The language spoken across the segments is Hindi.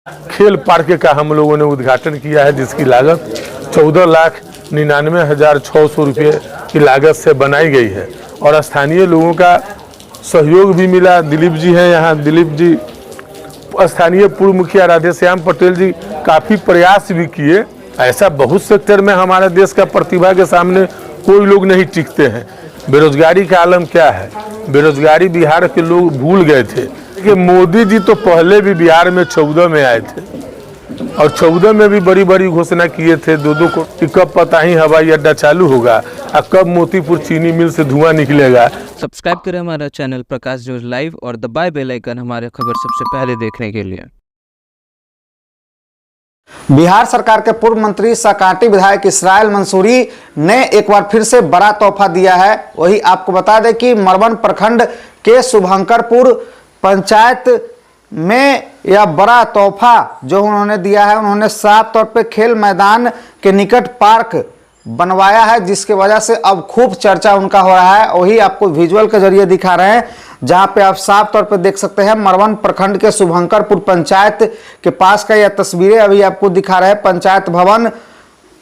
खेल पार्क का हम लोगों ने उद्घाटन किया है, जिसकी लागत 14,99,600 रुपये की लागत से बनाई गई है और स्थानीय लोगों का सहयोग भी मिला। दिलीप जी हैं यहाँ, दिलीप जी स्थानीय पूर्व मुखिया राधेश्याम पटेल जी काफ़ी प्रयास भी किए। ऐसा बहुत सेक्टर में हमारे देश का प्रतिभा के सामने कोई लोग नहीं टिकते हैं। बेरोजगारी का आलम क्या है, बेरोजगारी बिहार के लोग भूल गए थे कि मोदी जी तो पहले भी बिहार में 14 में आए थे और 14 में भी बड़ी बड़ी घोषणा किए थे 2-2 को कि कब पता ही हवाई अड्डा चालू होगा और कब मोतीपुर चीनी मिल से धुआं निकलेगा। सब्सक्राइब करें हमारा चैनल प्रकाश न्यूज लाइव और दबाए बेल आइकन हमारे खबर सबसे पहले देखने के लिए। बिहार सरकार के पूर्व मंत्री सकाटी विधायक इसराइल मंसूरी ने एक बार फिर से बड़ा तोहफा दिया है। वही आपको बता दें कि मरवन प्रखंड के शुभंकरपुर पंचायत में यह बड़ा तोहफा जो उन्होंने दिया है, उन्होंने साफ तौर पे खेल मैदान के निकट पार्क बनवाया है, जिसके वजह से अब खूब चर्चा उनका हो रहा है। वही आपको विजुअल के जरिए दिखा रहे हैं, जहां पे आप साफ तौर पे देख सकते हैं मरवन प्रखंड के शुभंकरपुर पंचायत के पास का यह तस्वीरें अभी आपको दिखा रहे हैं। पंचायत भवन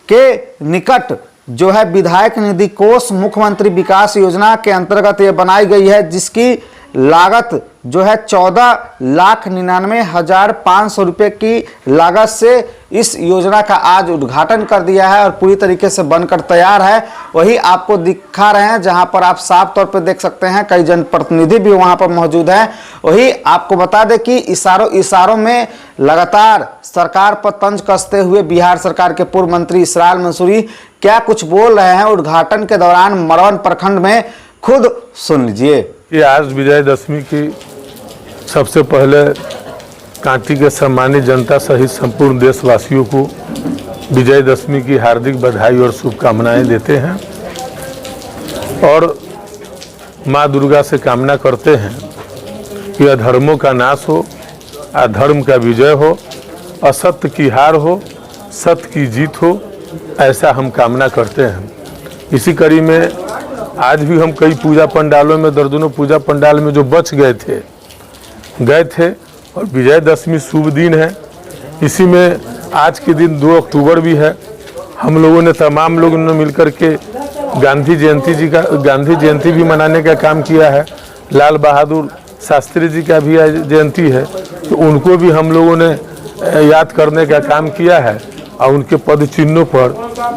के निकट जो है विधायक निधि कोष मुख्यमंत्री विकास योजना के अंतर्गत ये बनाई गई है, जिसकी लागत जो है 14,99,500 रुपये की लागत से इस योजना का आज उद्घाटन कर दिया है और पूरी तरीके से बनकर तैयार है। वही आपको दिखा रहे हैं, जहां पर आप साफ तौर पर देख सकते हैं कई जनप्रतिनिधि भी वहां पर मौजूद हैं। वही आपको बता दें कि इशारों में लगातार सरकार पर तंज कसते हुए बिहार सरकार के पूर्व मंत्री इसराइल मंसूरी क्या कुछ बोल रहे हैं उद्घाटन के दौरान मरवन प्रखंड में, खुद सुन लीजिए। कि आज विजयदशमी की सबसे पहले कांटी के सम्मानित जनता सहित संपूर्ण देशवासियों को विजयदशमी की हार्दिक बधाई और शुभकामनाएं देते हैं और मां दुर्गा से कामना करते हैं कि अधर्मों का नाश हो, अधर्म का विजय हो, असत्य की हार हो, सत्य की जीत हो, ऐसा हम कामना करते हैं। इसी कड़ी में आज भी हम कई पूजा पंडालों में, दर्जनों पूजा पंडाल में जो बच गए थे और विजयदशमी शुभ दिन है। इसी में आज के दिन 2 अक्टूबर भी है। हम लोगों ने तमाम लोगों ने मिलकर के गांधी जयंती भी मनाने का काम किया है। लाल बहादुर शास्त्री जी का भी जयंती है, तो उनको भी हम लोगों ने याद करने का काम किया है और उनके पद चिन्हों पर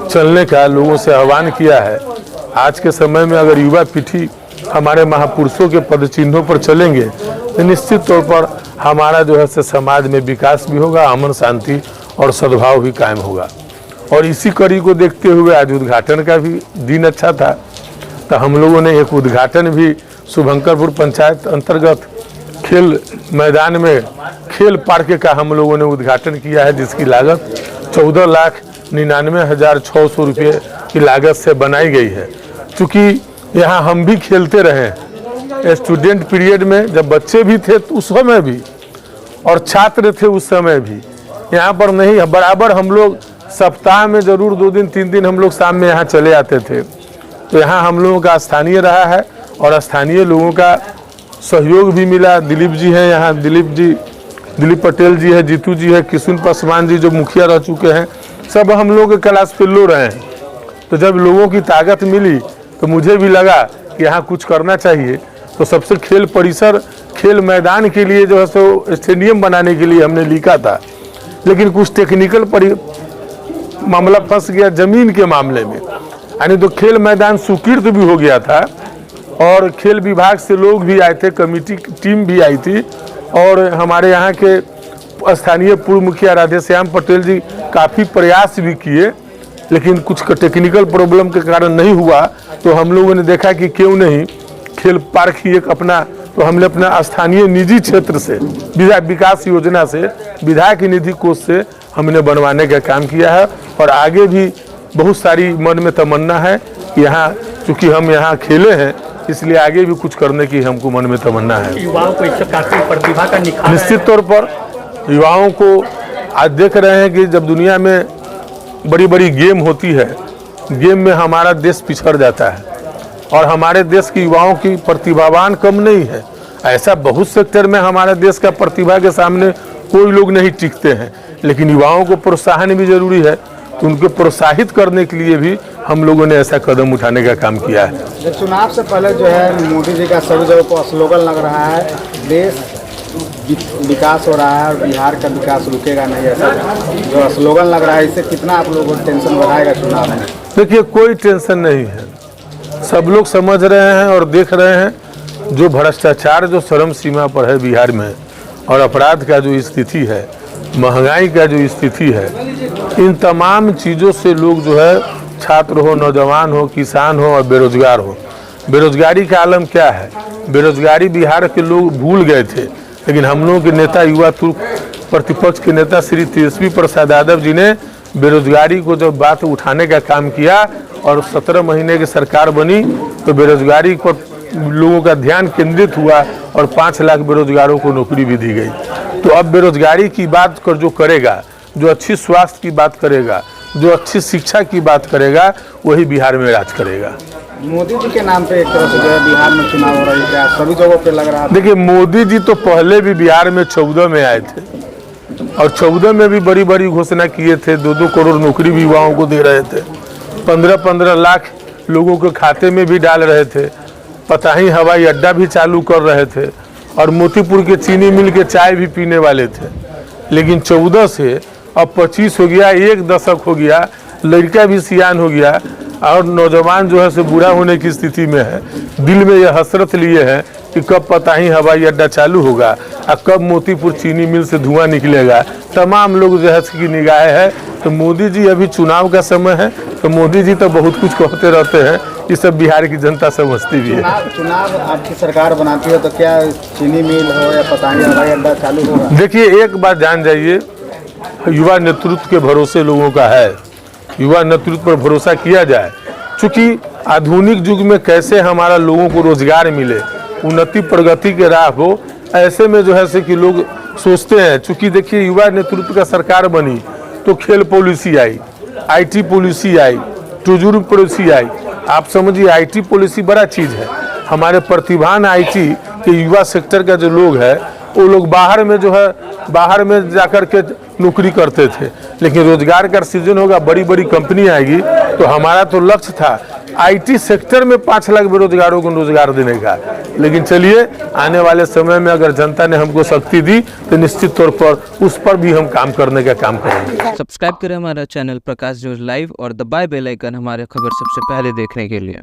चलने का लोगों से आह्वान किया है। आज के समय में अगर युवा पीढ़ी हमारे महापुरुषों के पद चिन्हों पर चलेंगे तो निश्चित तौर पर हमारा जो है से समाज में विकास भी होगा, अमन शांति और सद्भाव भी कायम होगा। और इसी कड़ी को देखते हुए आज उद्घाटन का भी दिन अच्छा था, तो हम लोगों ने एक उद्घाटन भी शुभंकरपुर पंचायत अंतर्गत खेल मैदान में खेल पार्क का हम लोगों ने उद्घाटन किया है, जिसकी लागत 14,99,600 रुपये की लागत से बनाई गई है। चूँकि यहाँ हम भी खेलते रहे स्टूडेंट पीरियड में, जब बच्चे भी थे तो उस समय भी और छात्र थे उस समय भी, यहाँ पर नहीं बराबर हम लोग सप्ताह में ज़रूर 2 दिन 3 दिन हम लोग शाम में यहाँ चले आते थे। तो यहाँ हम लोगों का स्थानीय रहा है और स्थानीय लोगों का सहयोग भी मिला। दिलीप जी हैं यहाँ, दिलीप पटेल जी है, जीतू जी है, किशुन पासवान जी जो मुखिया रह चुके हैं, सब हम लोग क्लास फेलो रहे हैं। तो जब लोगों की ताकत मिली तो मुझे भी लगा कि यहाँ कुछ करना चाहिए। तो सबसे खेल परिसर, खेल मैदान के लिए जो है सो स्टेडियम बनाने के लिए हमने लिखा था, लेकिन कुछ टेक्निकल मामला फंस गया ज़मीन के मामले में, यानी तो खेल मैदान स्वीकृत भी हो गया था और खेल विभाग से लोग भी आए थे, कमेटी टीम भी आई थी और हमारे यहाँ के स्थानीय पूर्व मुखिया राधेश्याम पटेल जी काफ़ी प्रयास भी किए, लेकिन कुछ टेक्निकल प्रॉब्लम के कारण नहीं हुआ। तो हम लोगों ने देखा कि क्यों नहीं खेल पार्क ही एक अपना, तो हमने अपना स्थानीय निजी क्षेत्र से विकास योजना से विधायक निधि कोष से हमने बनवाने का काम किया है और आगे भी बहुत सारी मन में तमन्ना है। यहाँ चूँकि हम यहाँ खेले हैं इसलिए आगे भी कुछ करने की हमको मन में तमन्ना है। युवाओं को इससे काफी प्रतिभा का निखार निश्चित तौर पर युवाओं को आज देख रहे हैं कि जब दुनिया में बड़ी बड़ी गेम होती है, गेम में हमारा देश पिछड़ जाता है और हमारे देश के युवाओं की प्रतिभावान कम नहीं है। ऐसा बहुत सेक्टर में हमारे देश का प्रतिभा के सामने कोई लोग नहीं टिकते हैं, लेकिन युवाओं को प्रोत्साहन भी जरूरी है, तो उनको प्रोत्साहित करने के लिए भी हम लोगों ने ऐसा कदम उठाने का काम किया है। चुनाव से पहले जो है मोदी जी का सभी जगह को स्लोगन लग रहा है, देश विकास हो रहा है और बिहार का विकास रुकेगा नहीं, ऐसा जो स्लोगन लग रहा है, इससे कितना आप लोगों को टेंशन बढ़ाएगा चुनाव में? देखिए, कोई टेंशन नहीं है, सब लोग समझ रहे हैं और देख रहे हैं जो भ्रष्टाचार जो चरम सीमा पर है बिहार में, और अपराध का जो स्थिति है, महंगाई का जो स्थिति है, इन तमाम चीज़ों से लोग जो है, छात्र हो, नौजवान हो, किसान हो और बेरोजगार हो। बेरोजगारी का आलम क्या है? बेरोजगारी बिहार के लोग भूल गए थे, लेकिन हम लोगों के नेता युवा प्रतिपक्ष के नेता श्री तेजस्वी प्रसाद यादव जी ने बेरोजगारी को जब बात उठाने का काम किया और 17 महीने की सरकार बनी, तो बेरोजगारी पर लोगों का ध्यान केंद्रित हुआ और 5 लाख बेरोजगारों को नौकरी भी दी गई। तो अब बेरोजगारी की बात कर जो करेगा, जो अच्छी स्वास्थ्य की बात करेगा, जो अच्छी शिक्षा की बात करेगा, वही बिहार में राज करेगा। मोदी जी के नाम पे एक तरह से जो है बिहार में चुनाव हो रहा है, क्या सभी जगहों पे लग रहा है? देखिए, मोदी जी तो पहले भी बिहार में 14 में आए थे और 14 में भी बड़ी बड़ी घोषणा किए थे, 2-2 करोड़ नौकरी भी युवाओं को दे रहे थे, 15-15 लाख लोगों के खाते में भी डाल रहे थे, पता ही हवाई अड्डा भी चालू कर रहे थे और मोतीपुर के चीनी मिल के चाय भी पीने वाले थे। लेकिन 14 से अब 25 हो गया, 1 दशक हो गया, लड़का भी सियान हो गया और नौजवान जो है से बूढ़ा होने की स्थिति में है। दिल में यह हसरत लिए है कि कब पता ही हवाई अड्डा चालू होगा और कब मोतीपुर चीनी मिल से धुआं निकलेगा। तमाम लोग जो है की निगाह है। तो मोदी जी, अभी चुनाव का समय है, तो मोदी जी तो बहुत कुछ कहते रहते हैं, ये सब बिहार की जनता समझती भी है। चुनाव आपकी सरकार बनाती है तो क्या चीनी मिल हो या पता ही हवाई अड्डा चालू होगा? देखिए, एक बात जान जाइए, युवा नेतृत्व के भरोसे लोगों का है, युवा नेतृत्व पर भरोसा किया जाए। चूँकि आधुनिक युग में कैसे हमारा लोगों को रोजगार मिले, उन्नति प्रगति के राह हो, ऐसे में जो है से कि लोग सोचते हैं। चूँकि देखिए, युवा नेतृत्व का सरकार बनी तो खेल पॉलिसी आई, IT पॉलिसी आई, टूरिज्म पॉलिसी आई। आप समझिए, IT पॉलिसी बड़ा चीज़ है। हमारे प्रतिभान IT के युवा सेक्टर का जो लोग है, वो लोग बाहर में जो है, बाहर में जाकर के नौकरी करते थे, लेकिन रोजगार का सृजन होगा, बड़ी बड़ी कंपनी आएगी। तो हमारा तो लक्ष्य था IT सेक्टर में 5 लाख बेरोजगारों को रोजगार देने का। लेकिन चलिए, आने वाले समय में अगर जनता ने हमको शक्ति दी तो निश्चित तौर पर उस पर भी हम काम करने का काम करेंगे। सब्सक्राइब करें हमारा चैनल प्रकाश न्यूज लाइव और दबाए बेल आइकन हमारे खबर सबसे पहले देखने के लिए।